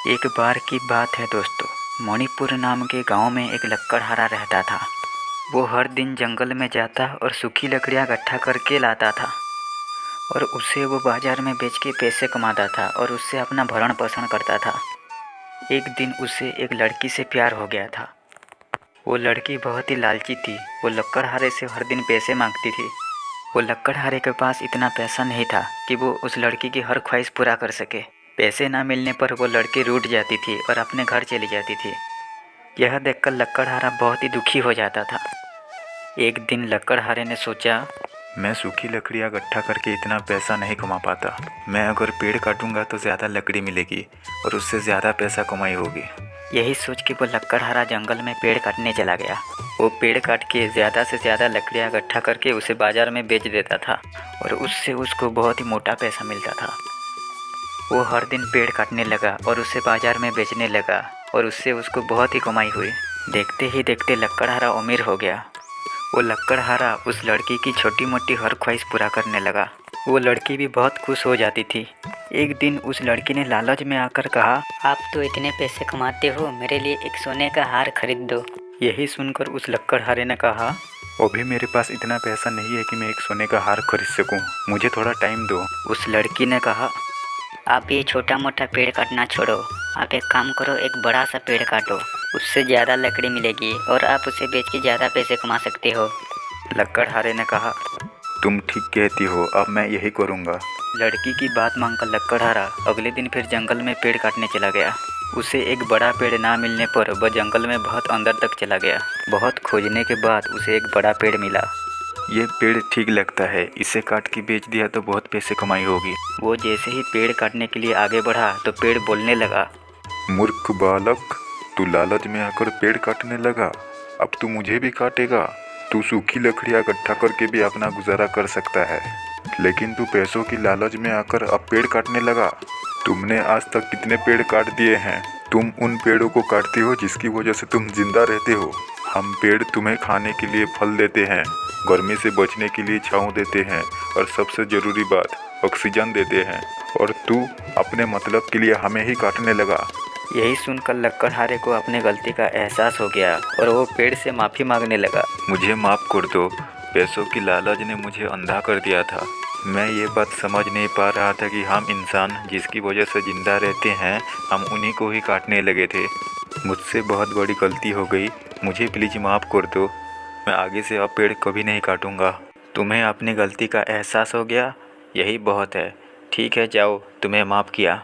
एक बार की बात है दोस्तों, मणिपुर नाम के गांव में एक लकड़हारा रहता था। वो हर दिन जंगल में जाता और सूखी लकड़ियां इकट्ठा करके लाता था और उसे वो बाजार में बेच के पैसे कमाता था और उससे अपना भरण पोषण करता था। एक दिन उसे एक लड़की से प्यार हो गया था। वो लड़की बहुत ही लालची थी। वो लकड़हारे से हर दिन पैसे मांगती थी। वो लकड़हारे के पास इतना पैसा नहीं था कि वो उस लड़की की हर ख्वाहिश पूरा कर सके। पैसे ना मिलने पर वो लड़की रूठ जाती थी और अपने घर चली जाती थी। यह देखकर लकड़हारा बहुत ही दुखी हो जाता था। एक दिन लकड़हारे ने सोचा, मैं सूखी लकड़ियाँ इकट्ठा करके इतना पैसा नहीं कमा पाता। मैं अगर पेड़ काटूंगा तो ज़्यादा लकड़ी मिलेगी और उससे ज़्यादा पैसा कमाई होगी। यही सोच के वो लकड़हारा जंगल में पेड़ काटने चला गया। वो पेड़ काट के ज़्यादा से ज़्यादा लकड़ियाँ इकट्ठा करके उसे बाज़ार में बेच देता था और उससे उसको बहुत ही मोटा पैसा मिलता था। वो हर दिन पेड़ काटने लगा और उसे बाज़ार में बेचने लगा और उससे उसको बहुत ही कमाई हुई। देखते ही देखते लकड़हारा अमीर हो गया। वो लकड़हारा उस लड़की की छोटी मोटी हर ख्वाहिश पूरा करने लगा। वो लड़की भी बहुत खुश हो जाती थी। एक दिन उस लड़की ने लालच में आकर कहा, आप तो इतने पैसे कमाते हो, मेरे लिए एक सोने का हार खरीद दो। यही सुनकर उस लकड़हारे ने कहा, अभी मेरे पास इतना पैसा नहीं है कि मैं एक सोने का हार खरीद सकूं। मुझे थोड़ा टाइम दो। उस लड़की ने कहा, आप ये छोटा मोटा पेड़ काटना छोड़ो, आप एक काम करो, एक बड़ा सा पेड़ काटो, उससे ज़्यादा लकड़ी मिलेगी और आप उसे बेच के ज़्यादा पैसे कमा सकते हो। लकड़हारे ने कहा, तुम ठीक कहती हो, अब मैं यही करूँगा। लड़की की बात मानकर लकड़हारा अगले दिन फिर जंगल में पेड़ काटने चला गया। उसे एक बड़ा पेड़ ना मिलने पर वह जंगल में बहुत अंदर तक चला गया। बहुत खोजने के बाद उसे एक बड़ा पेड़ मिला। ये पेड़ ठीक लगता है, इसे काट के बेच दिया तो बहुत पैसे कमाई होगी। वो जैसे ही पेड़ काटने के लिए आगे बढ़ा तो पेड़ बोलने लगा, मूर्ख बालक, तू लालच में आकर पेड़ काटने लगा। अब तू मुझे भी काटेगा। तू सूखी लकड़ियाँ इकट्ठा करके भी अपना गुजारा कर सकता है, लेकिन तू पैसों की लालच में आकर अब पेड़ काटने लगा। तुमने आज तक कितने पेड़ काट दिए हैं? तुम उन पेड़ों को काटते हो जिसकी वजह से तुम जिंदा रहते हो। हम पेड़ तुम्हें खाने के लिए फल देते हैं, गर्मी से बचने के लिए छांव देते हैं और सबसे ज़रूरी बात, ऑक्सीजन देते हैं। और तू अपने मतलब के लिए हमें ही काटने लगा। यही सुनकर लकड़हारे को अपने गलती का एहसास हो गया और वो पेड़ से माफ़ी मांगने लगा। मुझे माफ़ कर दो, पैसों की लालच ने मुझे अंधा कर दिया था। मैं ये बात समझ नहीं पा रहा था कि हम इंसान जिसकी वजह से ज़िंदा रहते हैं, हम उन्हीं को ही काटने लगे थे। मुझसे बहुत बड़ी गलती हो गई, मुझे प्लीज़ माफ़ कर दो। मैं आगे से अब पेड़ कभी नहीं काटूंगा। तुम्हें अपनी गलती का एहसास हो गया, यही बहुत है। ठीक है, जाओ, तुम्हें माफ़ किया।